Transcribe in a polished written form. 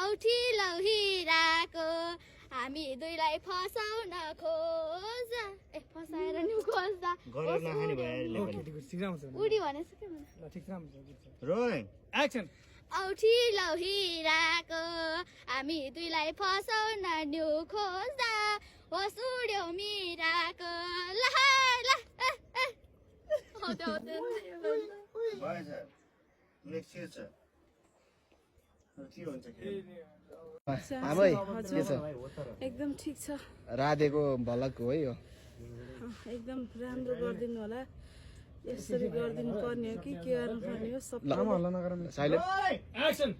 औठी लौहिराको हामी दुईलाई फसाउन खोज ए फसाएर नि खोज्दा उडी भनेछ के रोलिङ एक्सन औठी लौहिराको हामी दुईलाई फसाउन न्यु खोज्दा होस उड्यो मिराको ल भएछ नेक्स्ट के छ के हुन्छ आमै के छ एकदम ठिक छ राधेको भलक हो है यो एकदम राम्रो गरिदिनु होला यसरी गरिदिनु पर्ने हो कि के गर्नु पर्ने हो सब साइलेन्ट एक्सन